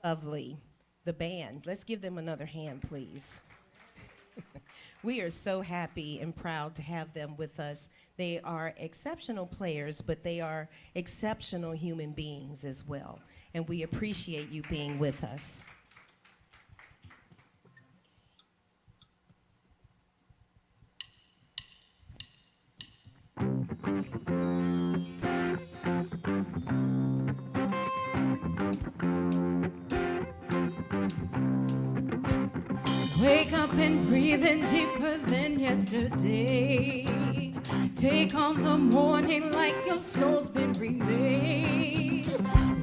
lovely, the band. Let's give them another hand, please. We are so happy and proud to have them with us. They are exceptional players, but they are exceptional human beings as well. And we appreciate you being with us. Wake up and breathe in deeper than yesterday. Take on the morning like your soul's been remade.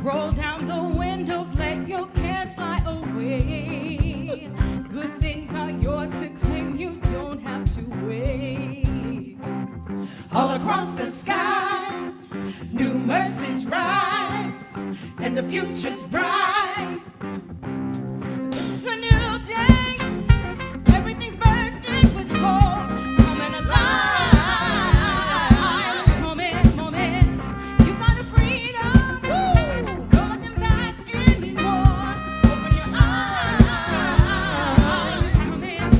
Roll down the windows, let your cares fly away. Good things are yours to claim, you don't have to wait. All across the sky, new mercies rise, and the future's bright. This is a new day, everything's bursting with hope, coming alive. This moment, you got a freedom. Woo! No looking back anymore. Open your eyes. It's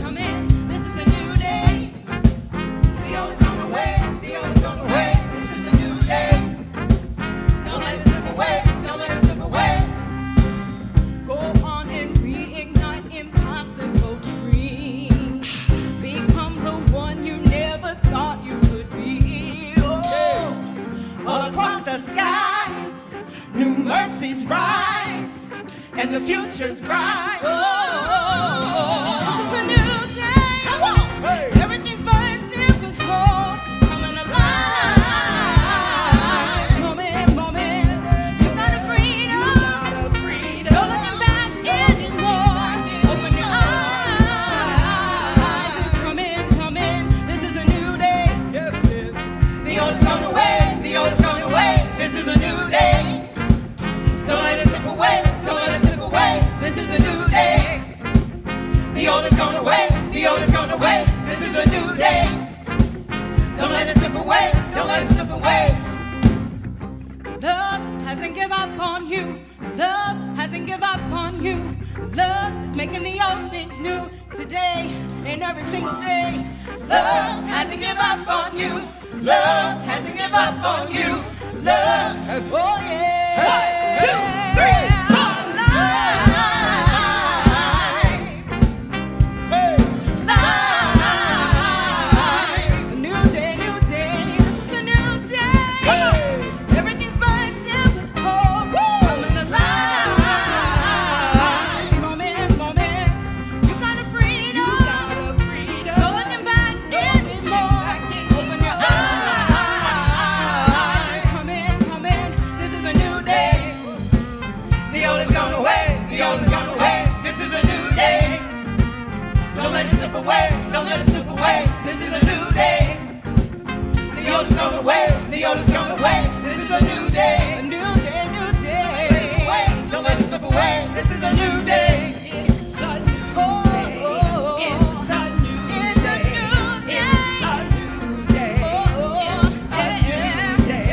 coming, this is a new day. The old is gone away, the old is gone away. This is a new day. Don't let it slip away, don't let it slip away. Go on and reignite impossible dreams. Become the one you never thought you could be. Oh. All across the sky, new mercies rise, and the future's bright. This is a new day. Come on, hey. Everything's bursting with hope, coming alive. Moment, you got a freedom. No looking back anymore. Open your eyes. It's coming. This is a new day. Yes, it is. The old is gone away, the old is gone away. This is a new day. Don't let it slip away, don't let it slip away. This is a new day. The old is gone away, the old is gone away. This is a new day. Don't let it slip away, don't let it slip away. Love hasn't given up on you. Love hasn't given up on you. Love is making the old things new today and every single day. Love hasn't given up on you. Love hasn't given up on you. Love has. Oh yeah. 1, 2, 3, 4. A new day. This is a new day. Everything's bursting with hope, coming alive. Moment, you got a freedom. No looking back anymore. Open your eyes. It's coming. This is a new day. The old is gone away, the old is gone away. This is a new day. Don't let it slip away, don't let it slip away. This is a new day. The old is gone away, the old is gone away. This is a new day. A new day. Don't let it slip away. This is a new day. It's a new day. It's a new day. It's a new day.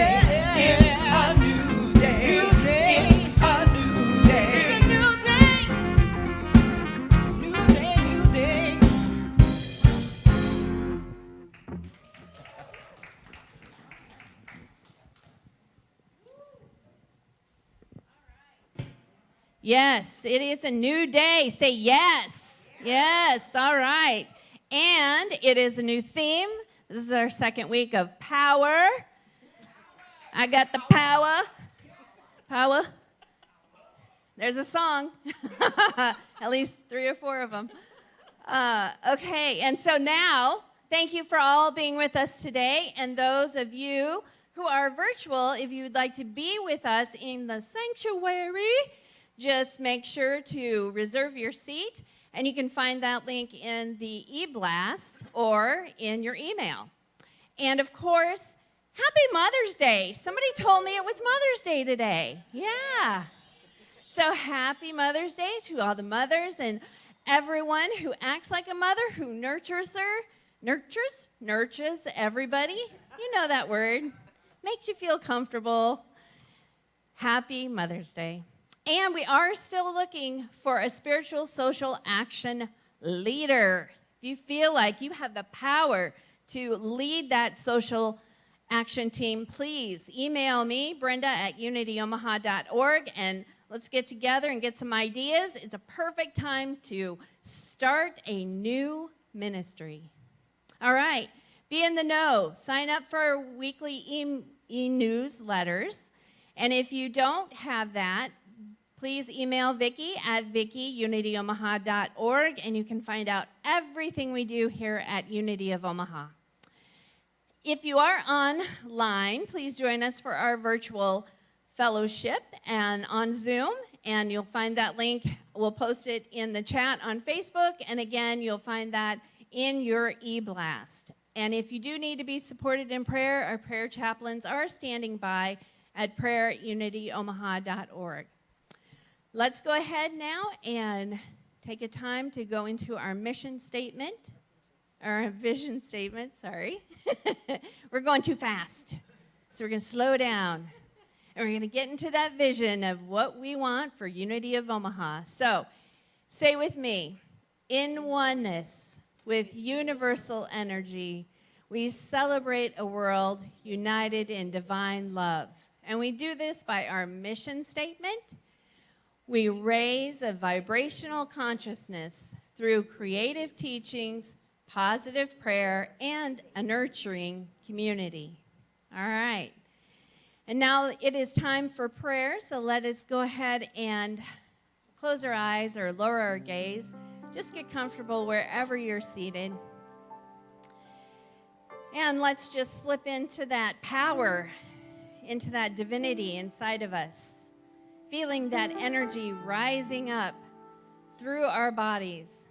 It's a new day. It's a new day. It's a new day. New day. Yes, it is a new day. Say yes. Yes, all right. And it is a new theme. This is our second week of power. I got the power. Power. There's a song. At least 3 or 4 of them. Okay, and so now, thank you for all being with us today. And those of you who are virtual, if you would like to be with us in the sanctuary, just make sure to reserve your seat, and you can find that link in the e-blast or in your email. And of course, happy Mother's Day. Somebody told me it was Mother's Day today. Yeah. So happy Mother's Day to all the mothers and everyone who acts like a mother, who nurtures everybody. You know that word. Makes you feel comfortable. Happy Mother's Day. And we are still looking for a spiritual social action leader. If you feel like you have the power to lead that social action team, please email me, brenda@unityomaha.org, and let's get together and get some ideas. It's a perfect time to start a new ministry. All right, be in the know. Sign up for our weekly e-newsletters. And if you don't have that, please email Vicki at vicki@unityomaha.org, and you can find out everything we do here at Unity of Omaha. If you are online, please join us for our virtual fellowship and on Zoom, and you'll find that link. We'll post it in the chat on Facebook, and again, you'll find that in your e-blast. And if you do need to be supported in prayer, our prayer chaplains are standing by at prayer@unityomaha.org. Let's go ahead now and take a time to go into our mission statement, or our vision statement, sorry. We're going too fast, so we're going to slow down. And we're going to get into that vision of what we want for Unity of Omaha. So, say with me, in oneness with universal energy, we celebrate a world united in divine love. And we do this by our mission statement. We raise a vibrational consciousness through creative teachings, positive prayer, and a nurturing community. All right. And now it is time for prayer, so let us go ahead and close our eyes or lower our gaze. Just get comfortable wherever you're seated. And let's just slip into that power, into that divinity inside of us, feeling that energy rising up through our bodies,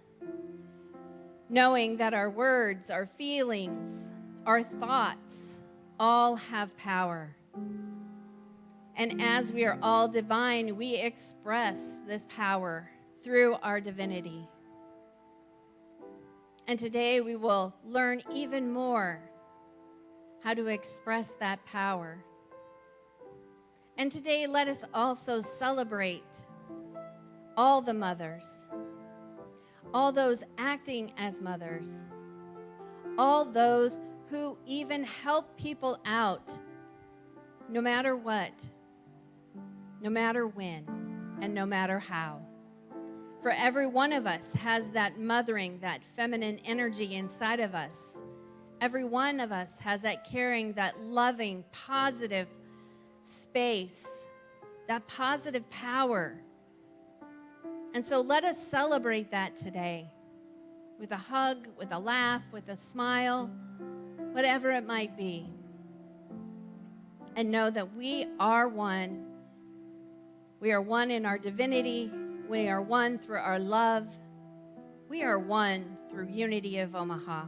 knowing that our words, our feelings, our thoughts all have power. And as we are all divine, we express this power through our divinity. And today we will learn even more how to express that power. And today let us also celebrate all the mothers, all those acting as mothers, all those who even help people out, no matter what, no matter when, and no matter how. For every one of us has that mothering, that feminine energy inside of us. Every one of us has that caring, that loving, positive space, that positive power. And so let us celebrate that today with a hug, with a laugh, with a smile, whatever it might be. And know that we are one. We are one in our divinity. We are one through our love. We are one through Unity of Omaha.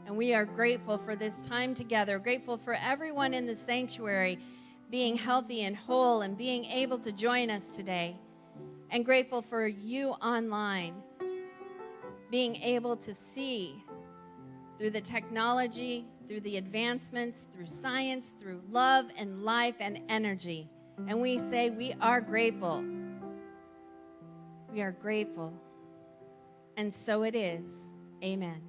And we are grateful for this time together, grateful for everyone in the sanctuary being healthy and whole and being able to join us today. And grateful for you online being able to see through the technology, through the advancements, through science, through love and life and energy. And we say we are grateful. We are grateful. And so it is. Amen.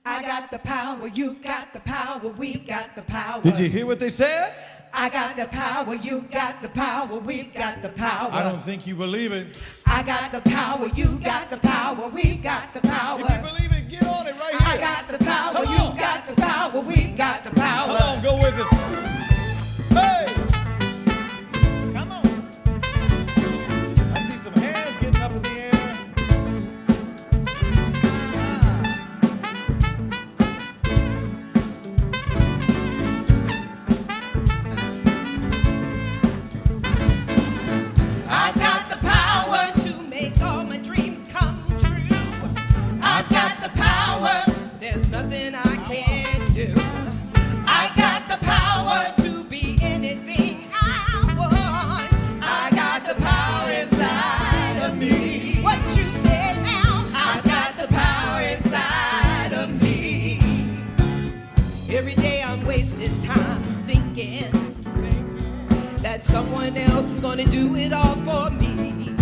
I got the power, you've got the power, we've got the power. Did you hear what they said? I got the power, you've got the power, we've got the power. I don't think you believe it. I got the power, you got the power, we've got the power. If you believe it, get on it right here. I got the power, Come you on. got the power, we got the power. Come on, go with us. Hey! Come on. I see some hands getting up in the air. I got the power to make all my dreams come true. I've got the power, there's nothing I can't do. I got the power to be anything that someone else is gonna do it all for me.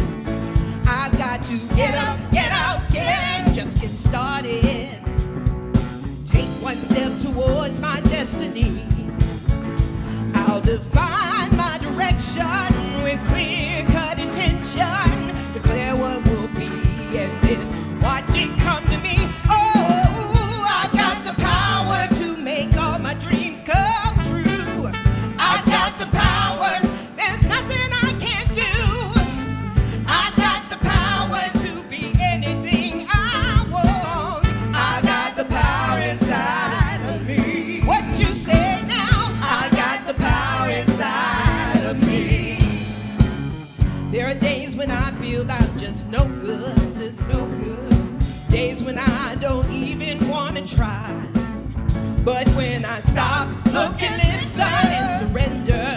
I've got to get up, get out, get, just get started. Take one step towards my destiny. I'll define my direction with clear-cut intention. Declare what will be and then watch it come to me. Oh, I got the power to make all my dreams come true. I got the power, there's nothing I can't do. I got the power to be anything I want. I got the power inside of me. What you say now? I got the power inside of me. There are days when I feel I'm just no good, just no good. Days when I don't even want to try. But when I stop, look and listen and surrender,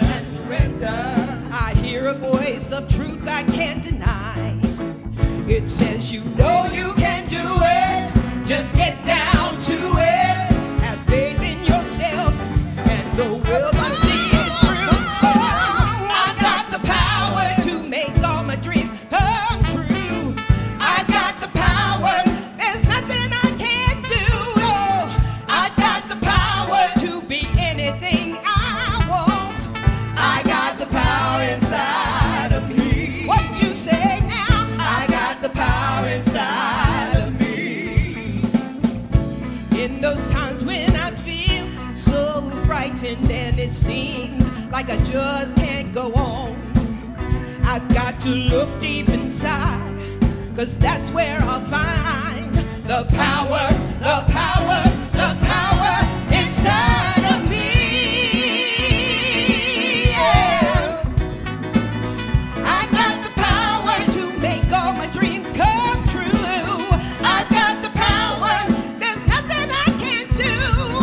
I hear a voice of truth I can't deny. It says you know you can do it, just get down to it. Have faith in yourself and the will to see it through. Oh, I got the power to make all my dreams come true. I got the power, there's nothing I can't do. Oh, I got the power to be anything I want. I got the power inside of me. What you say now? I got the power inside of me. In those times when I feel so frightened and it seems like I just can't go on, I've got to look deep inside, 'cause that's where I'll find the power, the power, the power inside of me. Yeah. I got the power to make all my dreams come true. I got the power, there's nothing I can't do.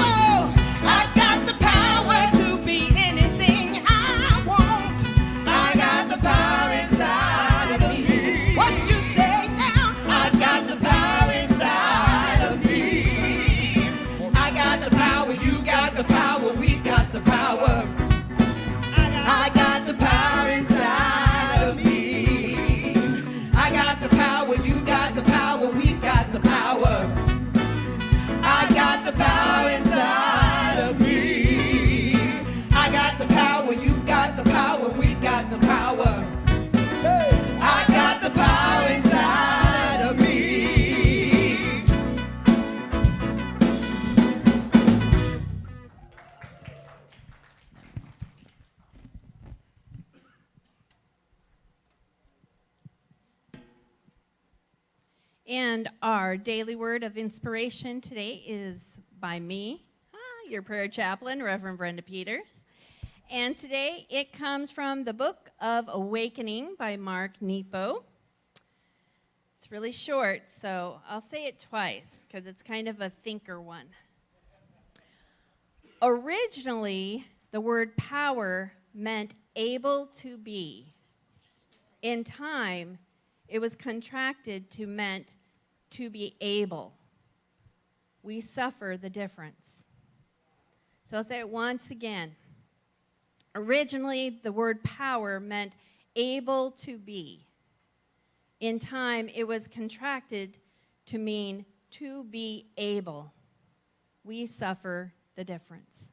Oh, I got the power to be anything I want. I got the power inside of me. What you say now? I got the power inside of me. I got the power, you got the power, we got the power. I got the power inside of me. I got the power, you got the power, we got the power. I got the power inside of me. I got the power, you got the power, we got the power. I got the power inside of me. And our daily word of inspiration today is by me, your prayer chaplain, Reverend Brenda Peters. And today it comes from the book of Awakening by Mark Nepo. It's really short, so I'll say it twice because it's kind of a thinker one. Originally, the word power meant able to be. In time, it was contracted to meant to be able. We suffer the difference. So I'll say it once again. Originally, the word power meant able to be. In time, it was contracted to mean to be able. We suffer the difference.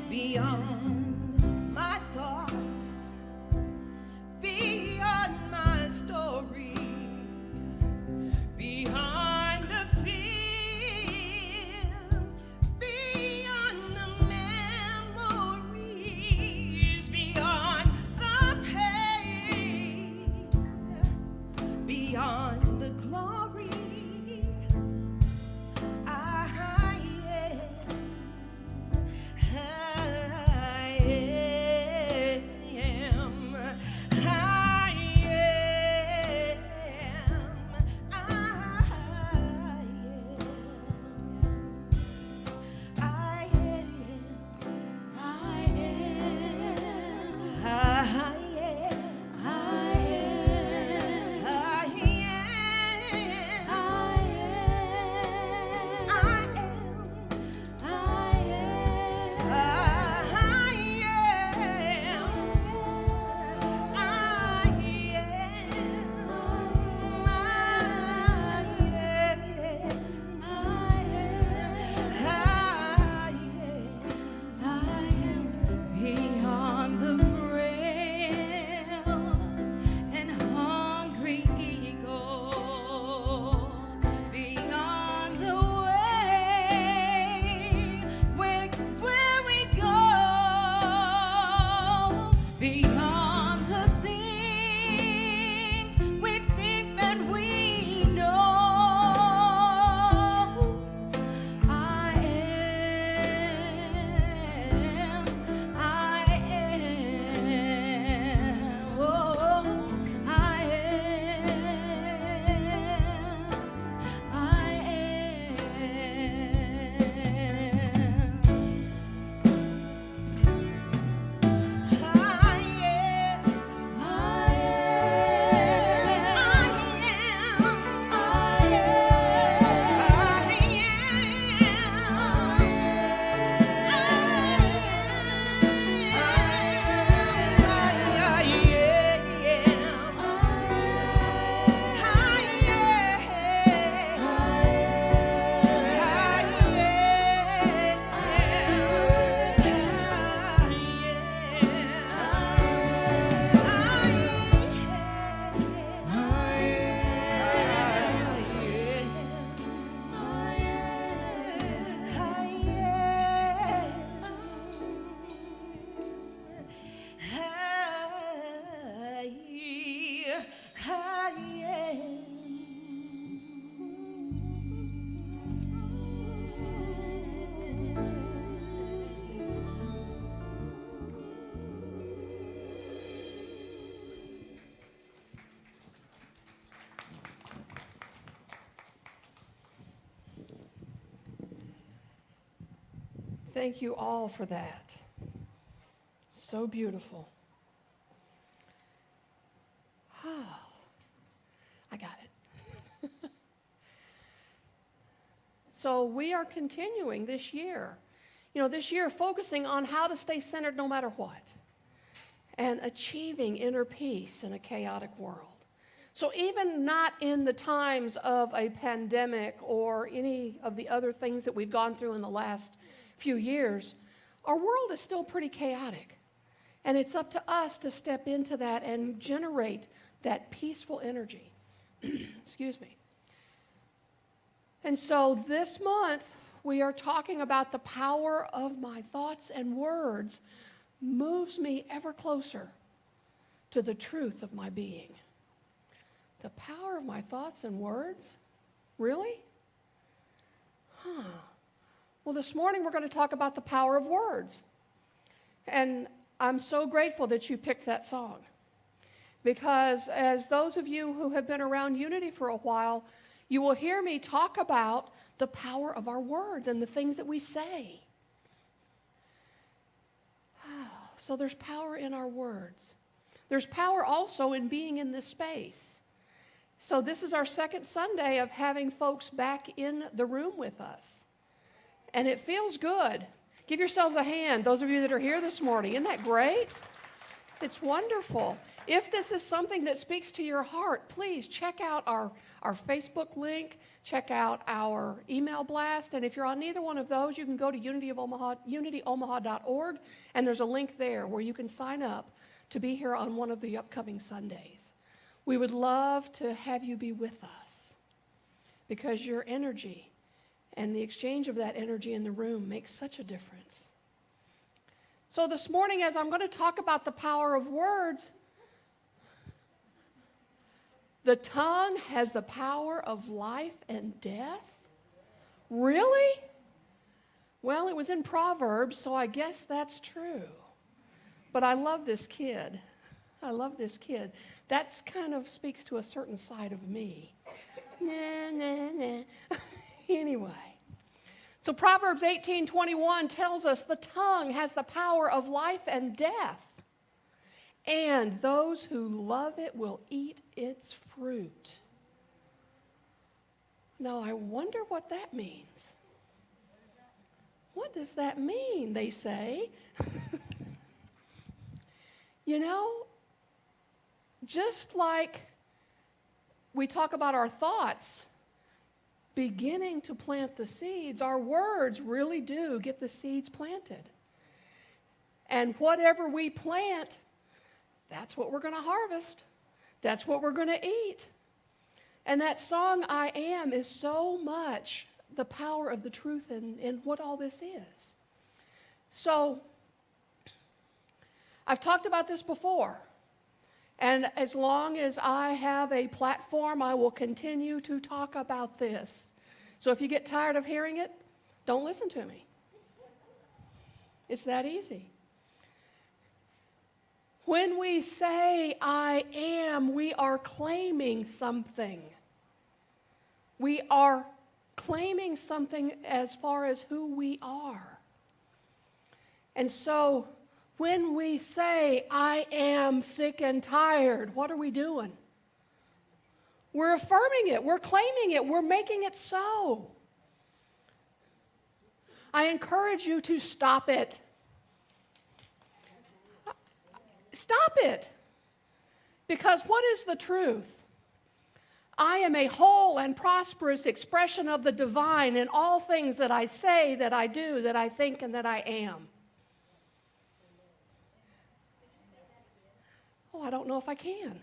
Beyond my thoughts, beyond my story, beyond the fear, beyond the memories, beyond the pain, beyond the glory. Thank you all for that. So beautiful. I got it. So we are continuing this year. This year focusing on how to stay centered no matter what and achieving inner peace in a chaotic world. So even not in the times of a pandemic or any of the other things that we've gone through in the last few years, our world is still pretty chaotic. And it's up to us to step into that and generate that peaceful energy. Excuse me. And so this month, we are talking about the power of my thoughts and words moves me ever closer to the truth of my being. The power of my thoughts and words? Really? Well, this morning we're going to talk about the power of words. And I'm so grateful that you picked that song. Because as those of you who have been around Unity for a while, you will hear me talk about the power of our words and the things that we say. So there's power in our words. There's power also in being in this space. So this is our second Sunday of having folks back in the room with us. And it feels good. Give yourselves a hand, those of you that are here this morning. Isn't that great? It's wonderful. If this is something that speaks to your heart, please check out our Facebook link, check out our email blast, and if you're on neither one of those, you can go to unityomaha.org, and there's a link there where you can sign up to be here on one of the upcoming Sundays. We would love to have you be with us because your energy and the exchange of that energy in the room makes such a difference. So this morning, as I'm going to talk about the power of words, the tongue has the power of life and death? Really? Well, it was in Proverbs, so I guess that's true. But I love this kid. I love this kid. That kind of speaks to a certain side of me. Anyway. So Proverbs 18:21 tells us the tongue has the power of life and death. And those who love it will eat its fruit. Now, I wonder what that means. What does that mean, they say? You know, just like we talk about our thoughts beginning to plant the seeds, our words really do get the seeds planted. And whatever we plant, that's what we're going to harvest. That's what we're going to eat. And that song, I Am, is so much the power of the truth in what all this is. So, I've talked about this before. And as long as I have a platform, I will continue to talk about this. So if you get tired of hearing it, don't listen to me. It's that easy. When we say, I am, we are claiming something. We are claiming something as far as who we are. And so, when we say, I am sick and tired, what are we doing? We're affirming it. We're claiming it. We're making it so. I encourage you to stop it. Stop it. Because what is the truth? I am a whole and prosperous expression of the divine in all things that I say, that I do, that I think, and that I am. Oh, I don't know if I can.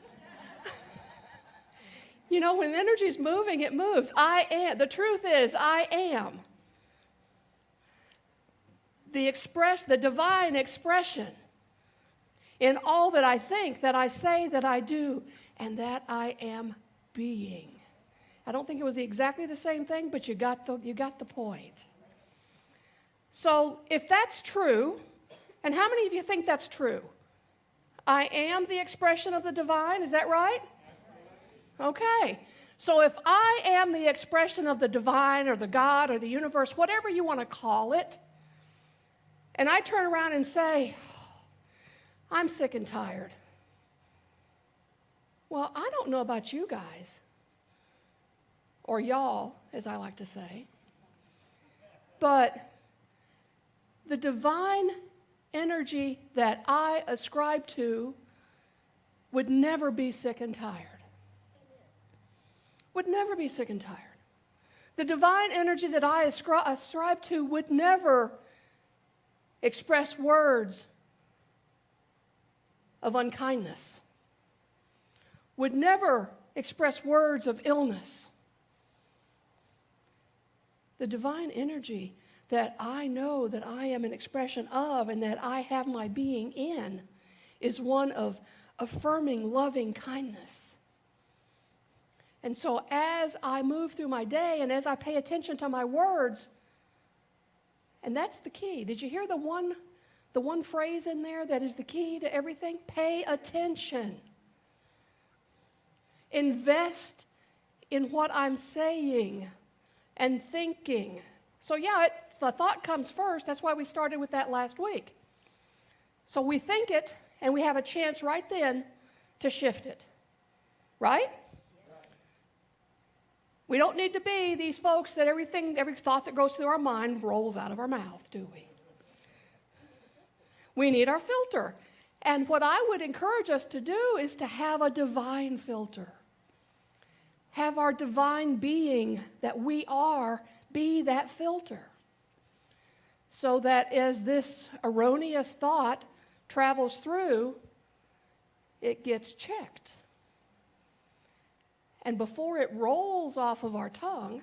You know, when energy's moving, it moves. I am. The truth is, I am. The divine expression in all that I think, that I say, that I do, and that I am being. I don't think it was exactly the same thing, but you got the point. So if that's true, and how many of you think that's true? I am the expression of the divine, is that right? Okay. So if I am the expression of the divine or the God or the universe, whatever you want to call it, and I turn around and say, I'm sick and tired. Well, I don't know about you guys, or y'all, as I like to say, but the divine energy that I ascribe to would never be sick and tired. Would never be sick and tired. The divine energy that I ascribe to would never express words of unkindness, would never express words of illness. The divine energy that I know that I am an expression of and that I have my being in is one of affirming loving kindness. And so as I move through my day and as I pay attention to my words, and that's the key. Did you hear the one phrase in there that is the key to everything? Pay attention. Invest in what I'm saying and thinking. So the thought comes first. That's why we started with that last week. So we think it, and we have a chance right then to shift it. Right? We don't need to be these folks that every thought that goes through our mind rolls out of our mouth, do we? We need our filter. And what I would encourage us to do is to have a divine filter. Have our divine being that we are be that filter. So that as this erroneous thought travels through, it gets checked. And before it rolls off of our tongue,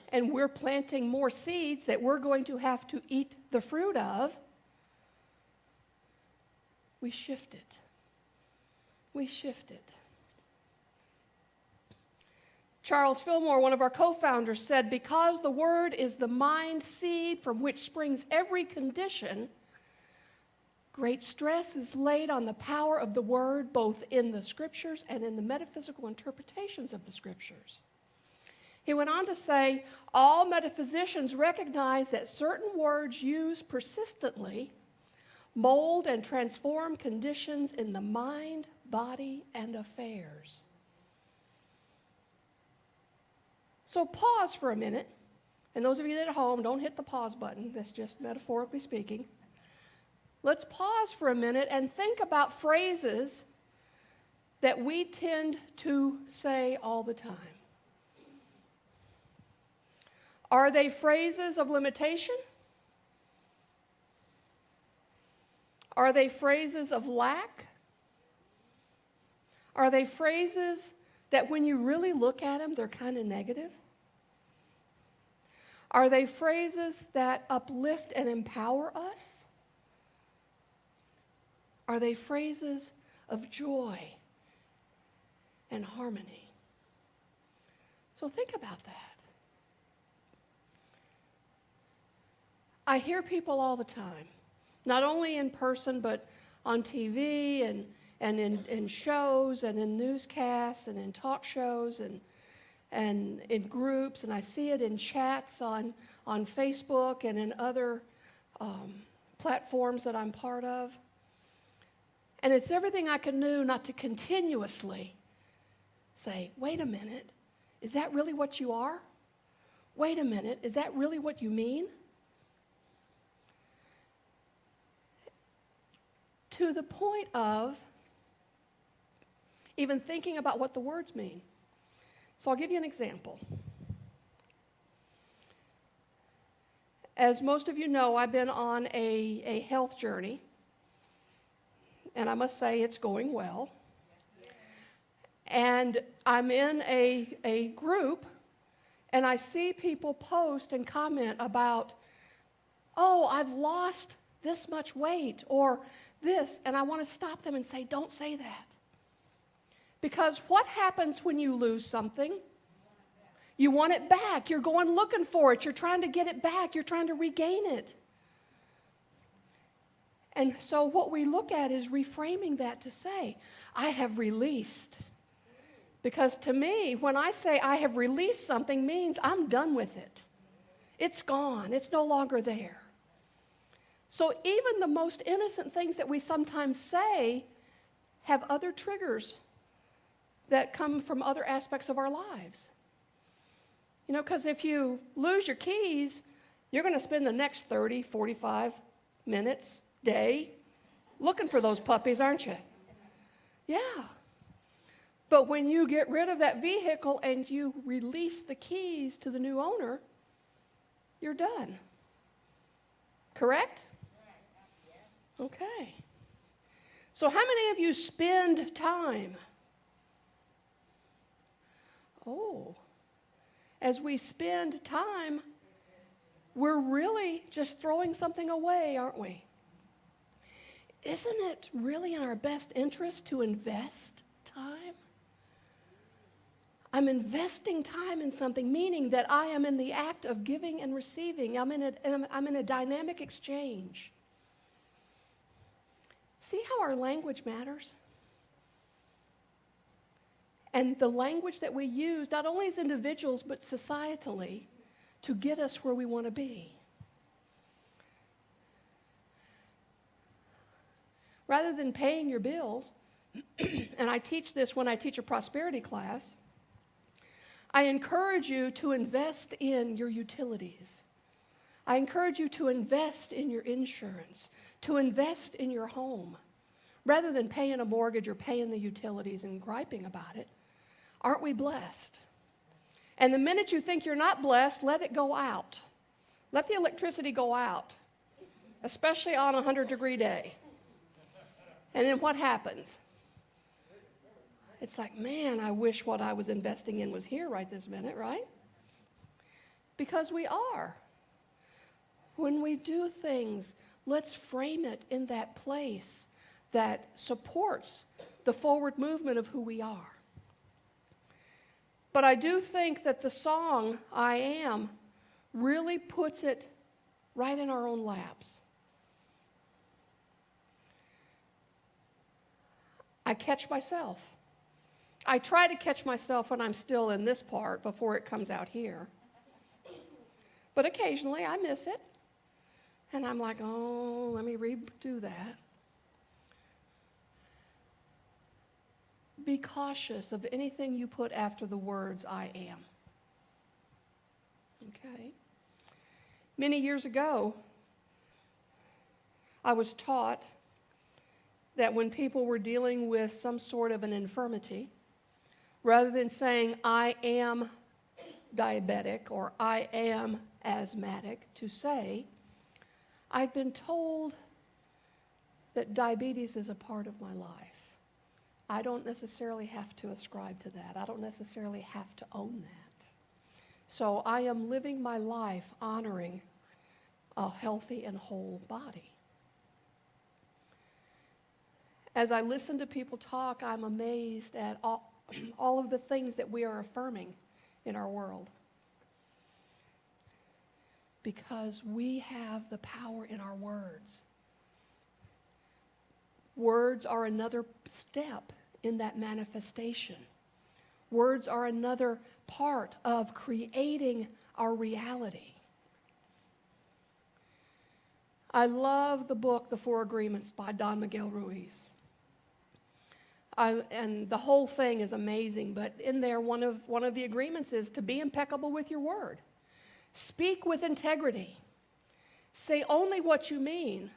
and we're planting more seeds that we're going to have to eat the fruit of, we shift it. We shift it. Charles Fillmore, one of our co-founders, said, because the word is the mind seed from which springs every condition, great stress is laid on the power of the word, both in the scriptures and in the metaphysical interpretations of the scriptures. He went on to say, all metaphysicians recognize that certain words used persistently mold and transform conditions in the mind, body, and affairs. So pause for a minute, and those of you that are at home, don't hit the pause button. That's just metaphorically speaking. Let's pause for a minute and think about phrases that we tend to say all the time. Are they phrases of limitation? Are they phrases of lack? Are they phrases that when you really look at them, they're kind of negative? Are they phrases that uplift and empower us? Are they phrases of joy and harmony? So think about that. I hear people all the time, not only in person, but on TV and in shows and in newscasts and in talk shows and in groups, and I see it in chats on Facebook and in other platforms that I'm part of. And it's everything I can do not to continuously say, wait a minute, is that really what you are? Wait a minute, is that really what you mean? To the point of even thinking about what the words mean. So I'll give you an example. As most of you know, I've been on a health journey, and I must say it's going well. And I'm in a group, and I see people post and comment about, oh, I've lost this much weight, or this, and I want to stop them and say, don't say that. Because what happens when you lose something? You want it back. You're going looking for it. You're trying to get it back. You're trying to regain it. And so what we look at is reframing that to say, I have released. Because to me, when I say I have released something, means I'm done with it. It's gone. It's no longer there. So even the most innocent things that we sometimes say have other triggers that come from other aspects of our lives. You know, because if you lose your keys, you're going to spend the next 30, 45 minutes, day, looking for those puppies, aren't you? Yeah. But when you get rid of that vehicle and you release the keys to the new owner, you're done. Correct? Okay. So how many of you spend time? Oh, as we spend time, we're really just throwing something away, aren't we? Isn't it really in our best interest to invest time? I'm investing time in something, meaning that I am in the act of giving and receiving. I'm in a dynamic exchange. See how our language matters? and the language that we use, not only as individuals, but societally, to get us where we want to be. Rather than paying your bills, and I teach this when I teach a prosperity class, I encourage you to invest in your utilities. I encourage you to invest in your insurance, to invest in your home. Rather than paying a mortgage or paying the utilities and griping about it, aren't we blessed? And the minute you think you're not blessed, let it go out. Let the electricity go out, especially on a 100-degree day. And then what happens? It's like, man, I wish what I was investing in was here right this minute, right? Because we are. When we do things, let's frame it in that place that supports the forward movement of who we are. But I do think that the song, I Am, really puts it right in our own laps. I catch myself. I try to catch myself when I'm still in this part before it comes out here. But occasionally I miss it. And I'm like, oh, let me redo that. Be cautious of anything you put after the words, I am. Okay? Many years ago, I was taught that when people were dealing with some sort of an infirmity, rather than saying, I am diabetic or I am asthmatic, to say, I've been told that diabetes is a part of my life. I don't necessarily have to ascribe to that. I don't necessarily have to own that. So I am living my life honoring a healthy and whole body. As I listen to people talk, I'm amazed at all of the things that we are affirming in our world. Because we have the power in our words. Words are another step in that manifestation. Words are another part of creating our reality. I love the book, The Four Agreements by Don Miguel Ruiz. And the whole thing is amazing, but in there, one of the agreements is to be impeccable with your word. Speak with integrity. Say only what you mean.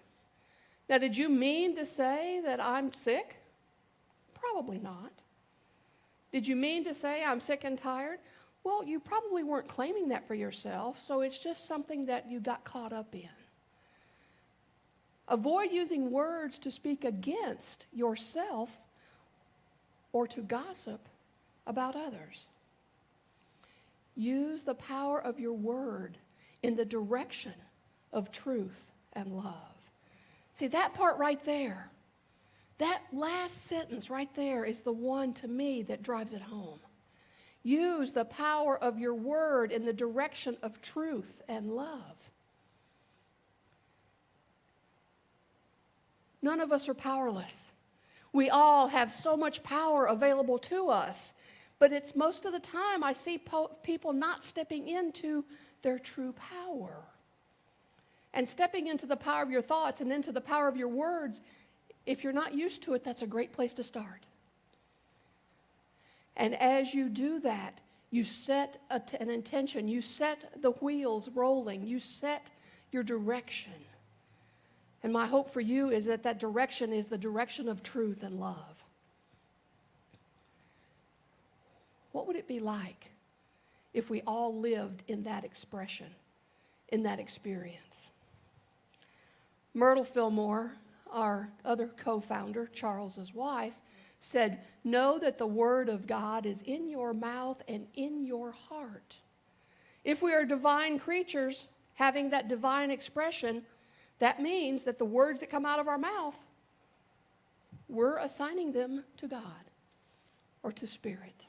Now, did you mean to say that I'm sick? Probably not. Did you mean to say I'm sick and tired? Well, you probably weren't claiming that for yourself, so it's just something that you got caught up in. Avoid using words to speak against yourself or to gossip about others. Use the power of your word in the direction of truth and love. See, that part right there, that last sentence right there is the one to me that drives it home. Use the power of your word in the direction of truth and love. None of us are powerless. We all have so much power available to us, but it's most of the time I see people not stepping into their true power. And stepping into the power of your thoughts and into the power of your words, if you're not used to it, that's a great place to start. And as you do that, you set an intention, you set the wheels rolling, you set your direction. And my hope for you is that that direction is the direction of truth and love. What would it be like if we all lived in that expression, in that experience? Myrtle Fillmore, our other co-founder, Charles's wife, said, know that the word of God is in your mouth and in your heart. If we are divine creatures having that divine expression, that means that the words that come out of our mouth, we're assigning them to God or to Spirit.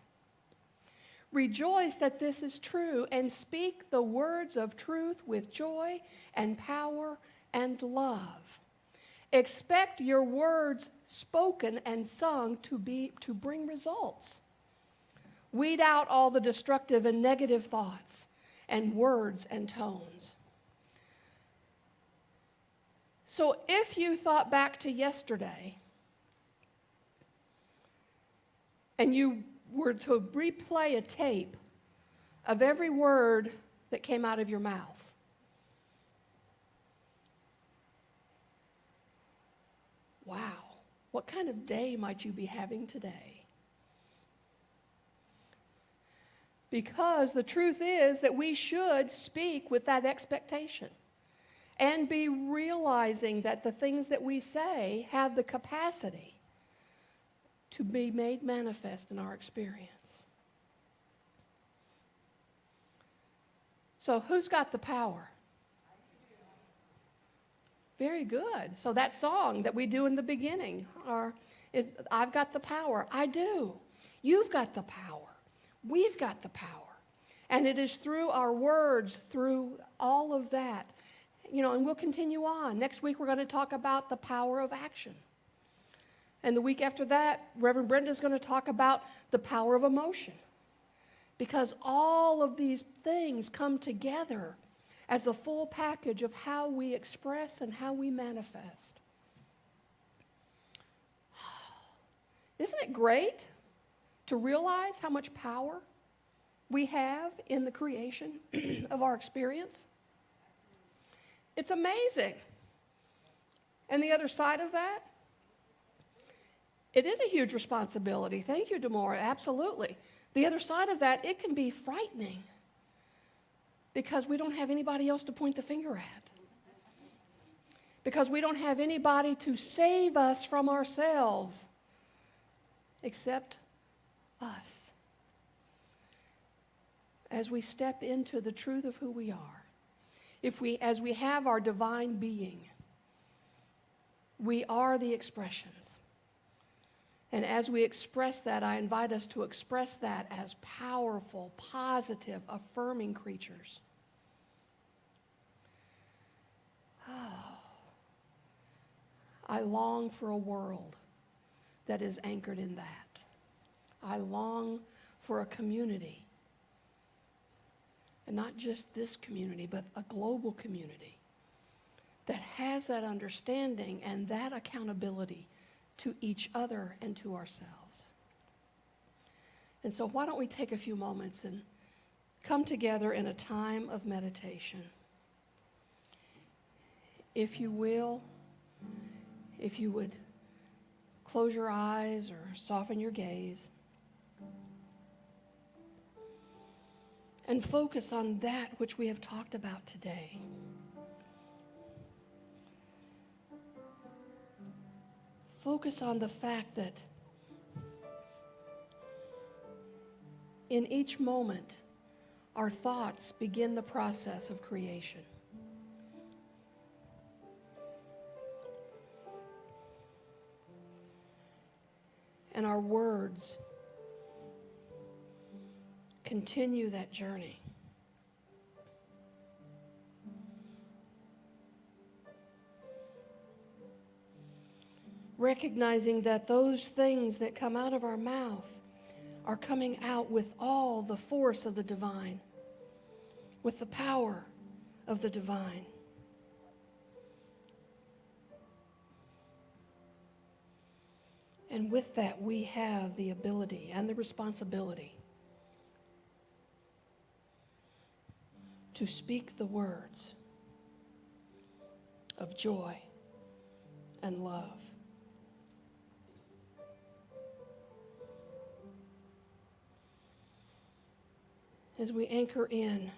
Rejoice that this is true and speak the words of truth with joy and power and love. Expect your words spoken and sung to bring results. Weed out all the destructive and negative thoughts and words and tones. So if you thought back to yesterday and you were to replay a tape of every word that came out of your mouth, wow, what kind of day might you be having today? Because the truth is that we should speak with that expectation and be realizing that the things that we say have the capacity to be made manifest in our experience. So who's got the power? Very good. So that song that we do in the beginning, I've got the power. I do. You've got the power. We've got the power. And it is through our words, through all of that, and we'll continue on. Next week we're going to talk about the power of action. And the week after that, Reverend Brenda's going to talk about the power of emotion. Because all of these things come together as a full package of how we express and how we manifest. Isn't it great to realize how much power we have in the creation of our experience? It's amazing. And the other side of that, it is a huge responsibility. Thank you, Demora. Absolutely. The other side of that, it can be frightening because we don't have anybody else to point the finger at. Because we don't have anybody to save us from ourselves except us. As we step into the truth of who we are, as we have our divine being, we are the expressions. And as we express that, I invite us to express that as powerful, positive, affirming creatures. Oh, I long for a world that is anchored in that. I long for a community, and not just this community, but a global community that has that understanding and that accountability to each other and to ourselves. And so why don't we take a few moments and come together in a time of meditation. If you will, if you would close your eyes or soften your gaze and focus on that which we have talked about today. Focus on the fact that in each moment, our thoughts begin the process of creation. And our words continue that journey. Recognizing that those things that come out of our mouth are coming out with all the force of the divine, with the power of the divine. And with that, we have the ability and the responsibility to speak the words of joy and love. As we anchor in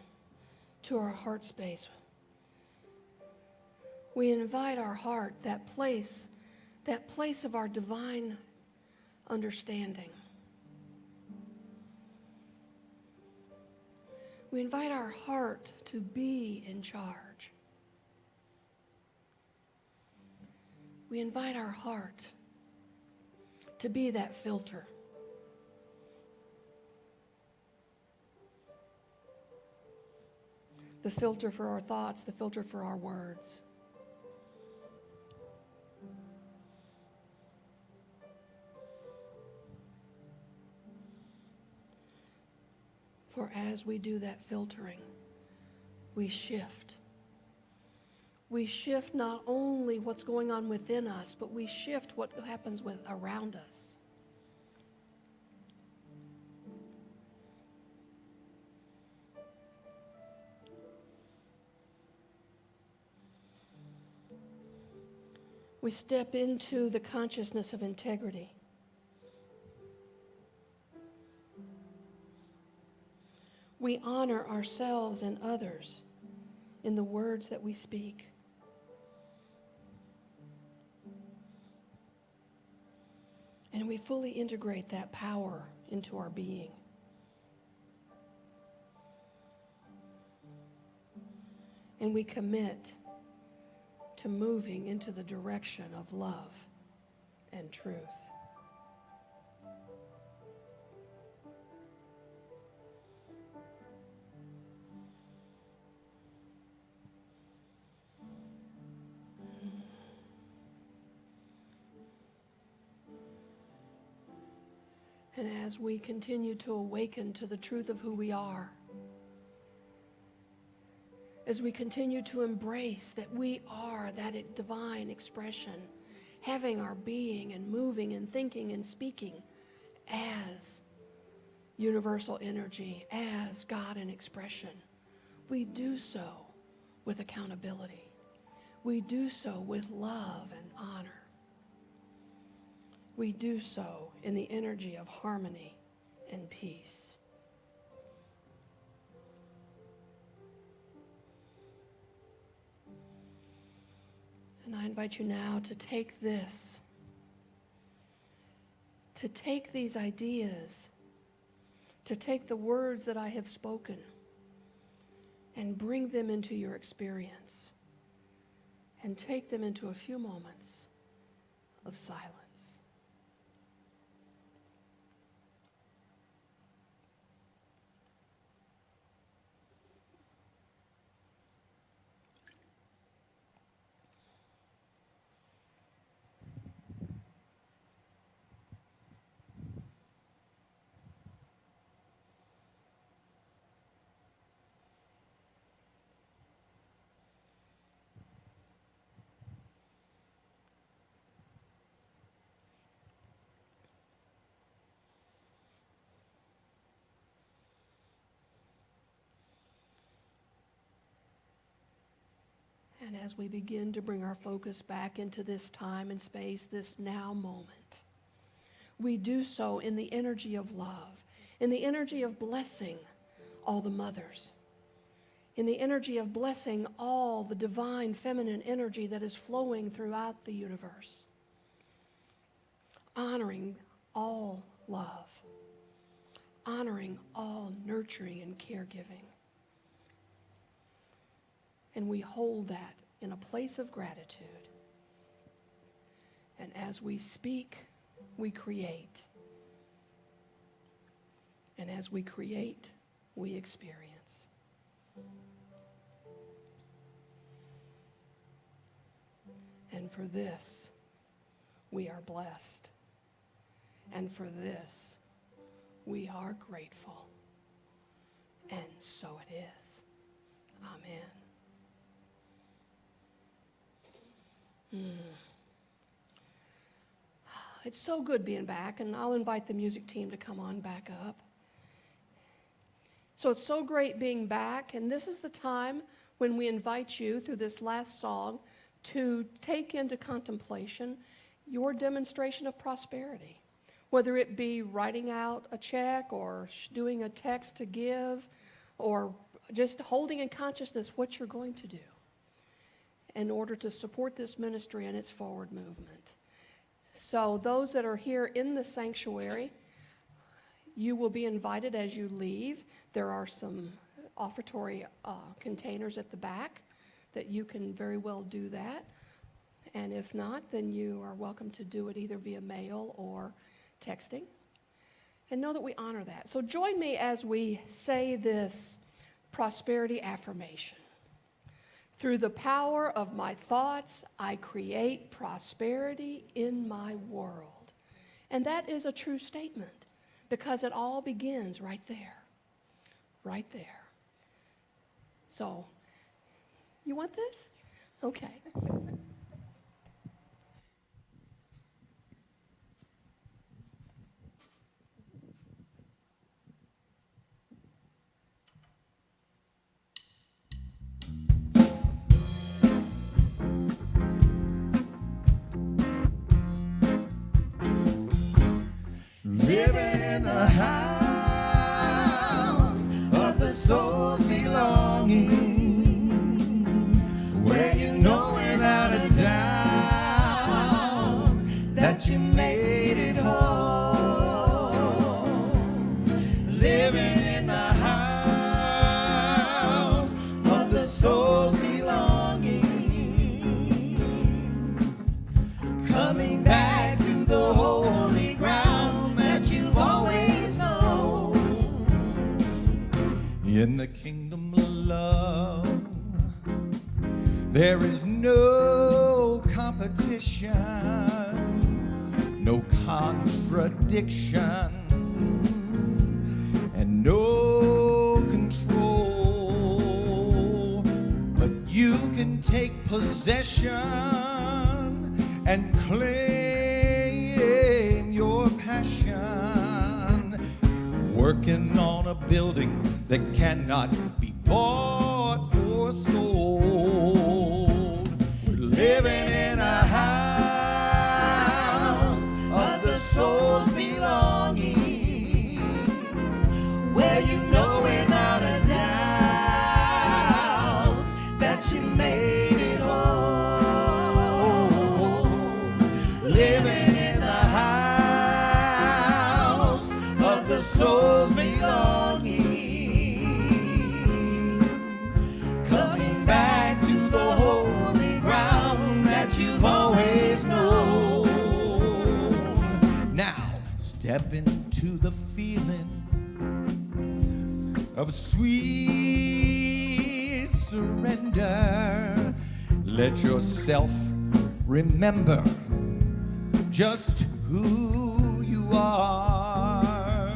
to our heart space, we invite our heart, that place of our divine understanding. We invite our heart to be in charge. We invite our heart to be that filter. The filter for our thoughts, the filter for our words. For as we do that filtering, we shift. We shift not only what's going on within us, but we shift what happens around us. We step into the consciousness of integrity. We honor ourselves and others in the words that we speak. And we fully integrate that power into our being. And we commit to moving into the direction of love and truth. And as we continue to awaken to the truth of who we are, as we continue to embrace that we are that divine expression, having our being and moving and thinking and speaking as universal energy, as God in expression, we do so with accountability. We do so with love and honor. We do so in the energy of harmony and peace. And I invite you now to take this, to take these ideas, to take the words that I have spoken and bring them into your experience and take them into a few moments of silence. And as we begin to bring our focus back into this time and space, this now moment, we do so in the energy of love, in the energy of blessing all the mothers, in the energy of blessing all the divine feminine energy that is flowing throughout the universe, honoring all love, honoring all nurturing and caregiving. And we hold that in a place of gratitude. And as we speak, we create. And as we create, we experience. And for this, we are blessed. And for this, we are grateful. And so it is. Amen. It's so good being back, and I'll invite the music team to come on back up. So it's so great being back, and this is the time when we invite you through this last song to take into contemplation your demonstration of prosperity, whether it be writing out a check or doing a text to give or just holding in consciousness what you're going to do in order to support this ministry and its forward movement. So those that are here in the sanctuary, you will be invited as you leave. There are some offertory containers at the back that you can very well do that. And if not, then you are welcome to do it either via mail or texting. And know that we honor that. So join me as we say this prosperity affirmation. Through the power of my thoughts, I create prosperity in my world. And that is a true statement because it all begins right there right there. So, you want this? Okay. Living in the house of the soul's belonging, where you know without a doubt that you made it home. Living in the house of the soul's belonging, coming back to the holy ground that you've always known. In the kingdom of love, there is no competition, no contradiction, and no control. But you can take possession and claim your passion, working on a building that cannot be bought or sold. We're living in a house of the soul's belonging, where you know without a doubt that you made it home. Living in the house of the soul's belonging, coming back to the holy ground that you've always known. Now step into the feeling of sweet surrender. Let yourself remember just who you are.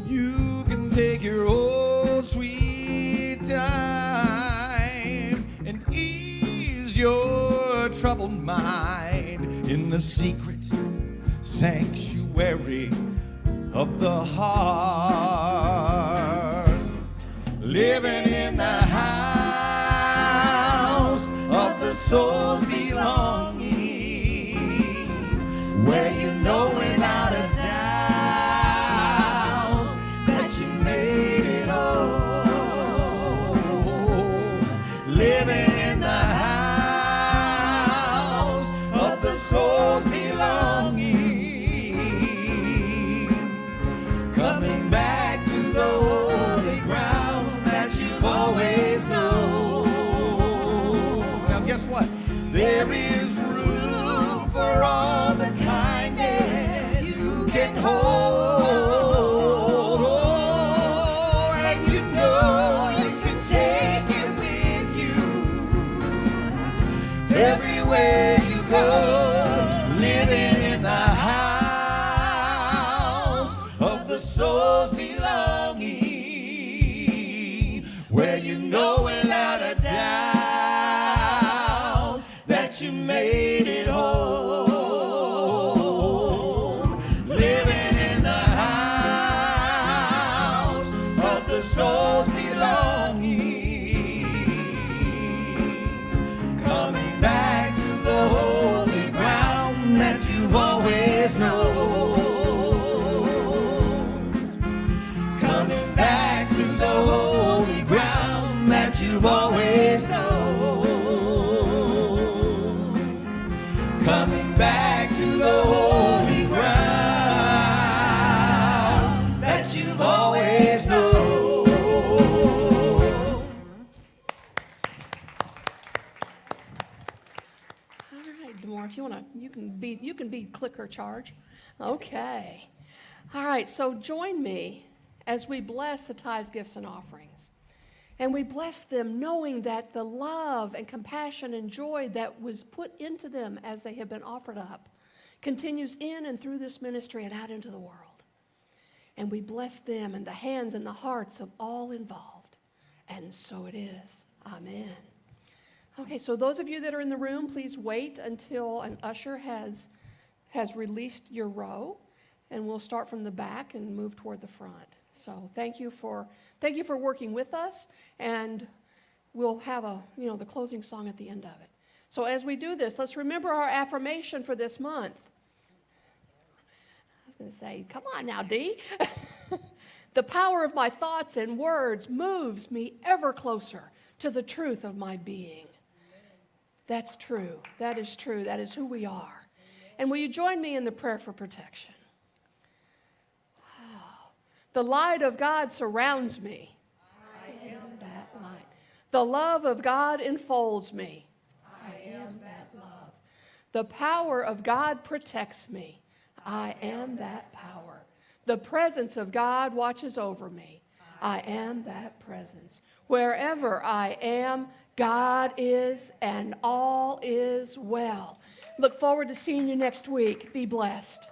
You can take your own sweet time and ease your troubled mind in the secret sanctuary of the heart. Living in the house of the soul's belonging, where you know without a doubt that you made it home. Living in the house of the soul's belonging, coming back to the holy ground that you've always known. Now guess what? There is room for all the kindness you can hold. Oh, and you know you can take it with you everywhere you go. Living in the house of the soul's belonging, where you know without a doubt that you made it home. Living in the house of the soul's belonging, coming back to the holy ground that you've always known. Coming back to the holy ground that you've always known. Coming back to the holy ground that you've always known. All right, Demore, if you want to, you can be clicker charge. Okay. All right, so join me as we bless the tithes, gifts, and offerings. And we bless them knowing that the love and compassion and joy that was put into them as they have been offered up continues in and through this ministry and out into the world. And we bless them and the hands and the hearts of all involved. And so it is. Amen. Okay, so those of you that are in the room, please wait until an usher has released your row, and we'll start from the back and move toward the front. So thank you for working with us, and we'll have the closing song at the end of it. So as we do this, let's remember our affirmation for this month. I was going to say, come on now, Dee. The power of my thoughts and words moves me ever closer to the truth of my being. That's true. That is true. That is who we are. And will you join me in the prayer for protection? The light of God surrounds me. I am that light. The love of God enfolds me. I am that love. The power of God protects me. I am that power. The presence of God watches over me. I am that presence. Wherever I am, God is, and all is well. Look forward to seeing you next week. Be blessed.